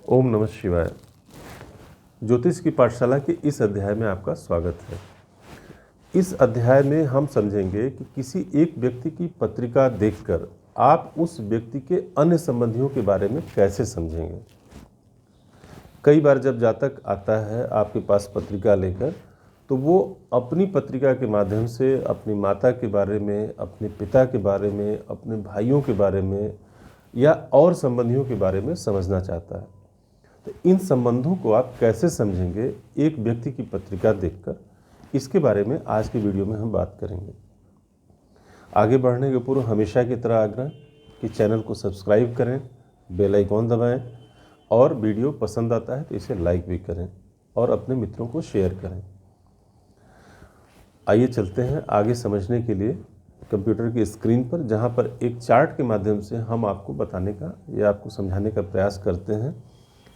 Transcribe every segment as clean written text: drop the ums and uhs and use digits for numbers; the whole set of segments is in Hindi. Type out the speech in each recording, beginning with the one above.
ओम नमः शिवाय। ज्योतिष की पाठशाला के इस अध्याय में आपका स्वागत है। इस अध्याय में हम समझेंगे कि किसी एक व्यक्ति की पत्रिका देखकर आप उस व्यक्ति के अन्य संबंधियों के बारे में कैसे समझेंगे। कई बार जब जातक आता है आपके पास पत्रिका लेकर, तो वो अपनी पत्रिका के माध्यम से अपनी माता के बारे में, अपने पिता के बारे में, अपने भाइयों के बारे में या और संबंधियों के बारे में समझना चाहता है। तो इन संबंधों को आप कैसे समझेंगे एक व्यक्ति की पत्रिका देखकर, इसके बारे में आज की वीडियो में हम बात करेंगे। आगे बढ़ने के पूर्व हमेशा की तरह आग्रह कि चैनल को सब्सक्राइब करें, बेल आइकॉन दबाएं और वीडियो पसंद आता है तो इसे लाइक भी करें और अपने मित्रों को शेयर करें। आइए चलते हैं आगे समझने के लिए कंप्यूटर की स्क्रीन पर, जहां पर एक चार्ट के माध्यम से हम आपको बताने का या आपको समझाने का प्रयास करते हैं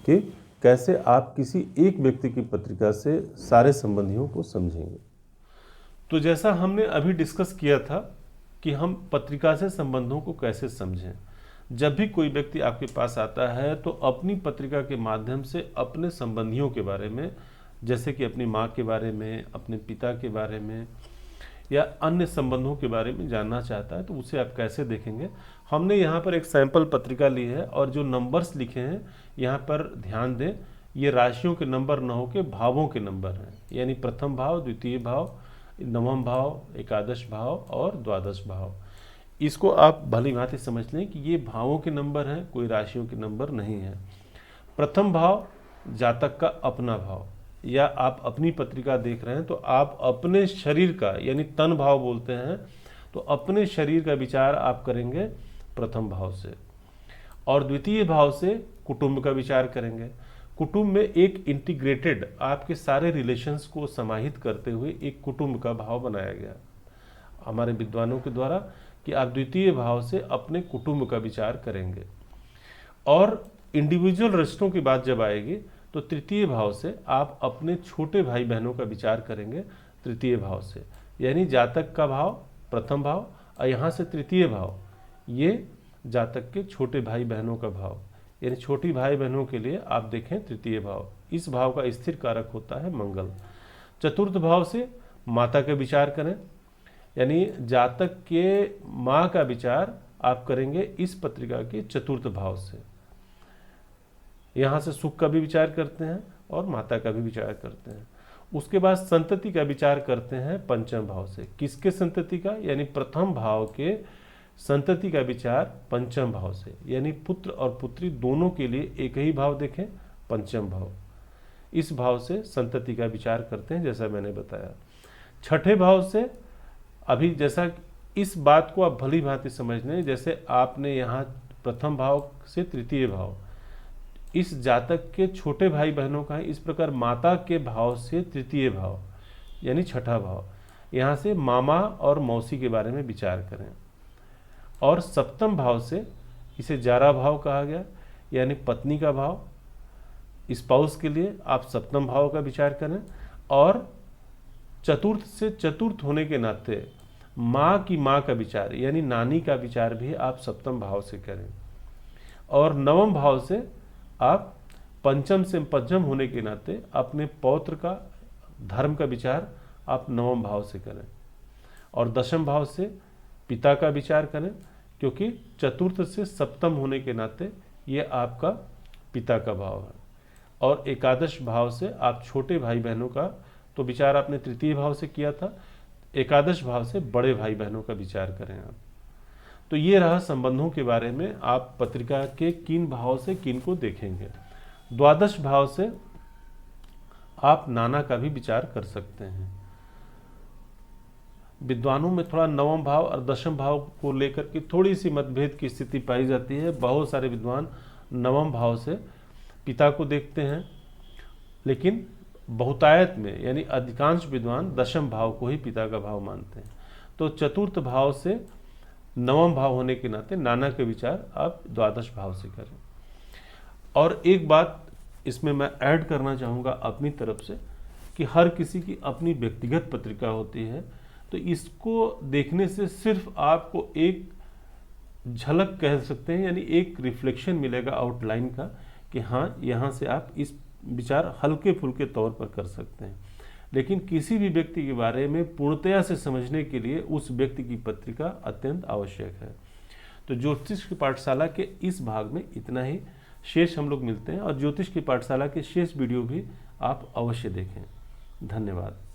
कि कैसे आप किसी एक व्यक्ति की पत्रिका से सारे संबंधियों को समझेंगे। तो जैसा हमने अभी डिस्कस किया था कि हम पत्रिका से संबंधों को कैसे समझें। जब भी कोई व्यक्ति आपके पास आता है तो अपनी पत्रिका के माध्यम से अपने संबंधियों के बारे में, जैसे कि अपनी माँ के बारे में, अपने पिता के बारे में या अन्य संबंधों के बारे में जानना चाहता है, तो उसे आप कैसे देखेंगे। हमने यहाँ पर एक सैंपल पत्रिका ली है और जो नंबर्स लिखे हैं यहाँ पर ध्यान दें, ये राशियों के नंबर न होकर भावों के नंबर हैं, यानी प्रथम भाव, द्वितीय भाव, नवम भाव, एकादश भाव और द्वादश भाव। इसको आप भली भांति समझ लें कि ये भावों के नंबर हैं, कोई राशियों के नंबर नहीं है। प्रथम भाव जातक का अपना भाव, या आप अपनी पत्रिका देख रहे हैं तो आप अपने शरीर का, यानी तन भाव बोलते हैं, तो अपने शरीर का विचार आप करेंगे प्रथम भाव से। और द्वितीय भाव से कुटुंब का विचार करेंगे। कुटुंब में एक इंटीग्रेटेड आपके सारे रिलेशंस को समाहित करते हुए एक कुटुंब का भाव बनाया गया हमारे विद्वानों के द्वारा कि आप द्वितीय भाव से अपने कुटुंब का विचार करेंगे। और इंडिविजुअल रिश्तों की बात जब आएगी तो तृतीय भाव से आप अपने छोटे भाई बहनों का विचार करेंगे तृतीय भाव से, यानी जातक का भाव प्रथम भाव और यहाँ से तृतीय भाव, ये जातक के छोटे भाई बहनों का भाव, यानी छोटी भाई बहनों के लिए आप देखें तृतीय भाव। इस भाव का स्थिर कारक होता है मंगल। चतुर्थ भाव से माता के विचार करें, यानी जातक के माँ का विचार आप करेंगे इस पत्रिका के चतुर्थ भाव से। यहाँ से सुख का भी विचार करते हैं और माता का भी विचार करते हैं। उसके बाद संतति का विचार करते हैं पंचम भाव से। किसके संतति का, यानी प्रथम भाव के संतति का विचार पंचम भाव से, यानी पुत्र और पुत्री दोनों के लिए एक ही भाव देखें, पंचम भाव। इस भाव से संतति का विचार करते हैं, जैसा मैंने बताया। छठे भाव से, अभी जैसा इस बात को आप भली भांति समझ लें, जैसे आपने यहाँ प्रथम भाव से तृतीय भाव इस जातक के छोटे भाई बहनों का है, इस प्रकार माता के भाव से तृतीय भाव यानी छठा भाव, यहाँ से मामा और मौसी के बारे में विचार करें। और सप्तम भाव से इसे जारा भाव कहा गया, यानी पत्नी का भाव। स्पाउस के लिए आप सप्तम भाव का विचार करें। और चतुर्थ से चतुर्थ होने के नाते माँ की माँ का विचार, यानी नानी का विचार भी आप सप्तम भाव से करें। और नवम भाव से आप पंचम से पंचम होने के नाते अपने पौत्र का धर्म का विचार आप नवम भाव से करें। और दशम भाव से पिता का विचार करें, क्योंकि चतुर्थ से सप्तम होने के नाते ये आपका पिता का भाव है। और एकादश भाव से आप छोटे भाई बहनों का तो विचार आपने तृतीय भाव से किया था, एकादश भाव से बड़े भाई बहनों का विचार करें आप। तो ये रहा संबंधों के बारे में, आप पत्रिका के किन भाव से किन को देखेंगे। द्वादश भाव से आप नाना का भी विचार कर सकते हैं। विद्वानों में थोड़ा नवम भाव और दशम भाव को लेकर के थोड़ी सी मतभेद की स्थिति पाई जाती है। बहुत सारे विद्वान नवम भाव से पिता को देखते हैं, लेकिन बहुतायत में यानी अधिकांश विद्वान दशम भाव को ही पिता का भाव मानते हैं। तो चतुर्थ भाव से नवम भाव होने के नाते नाना के विचार आप द्वादश भाव से करें। और एक बात इसमें मैं ऐड करना चाहूँगा अपनी तरफ से कि हर किसी की अपनी व्यक्तिगत पत्रिका होती है, तो इसको देखने से सिर्फ आपको एक झलक कह सकते हैं, यानी एक रिफ्लेक्शन मिलेगा आउटलाइन का कि हाँ, यहाँ से आप इस विचार हल्के फुल्के तौर पर कर सकते हैं। लेकिन किसी भी व्यक्ति के बारे में पूर्णतया से समझने के लिए उस व्यक्ति की पत्रिका अत्यंत आवश्यक है। तो ज्योतिष की पाठशाला के इस भाग में इतना ही। शेष हम लोग मिलते हैं, और ज्योतिष की पाठशाला के शेष वीडियो भी आप अवश्य देखें। धन्यवाद।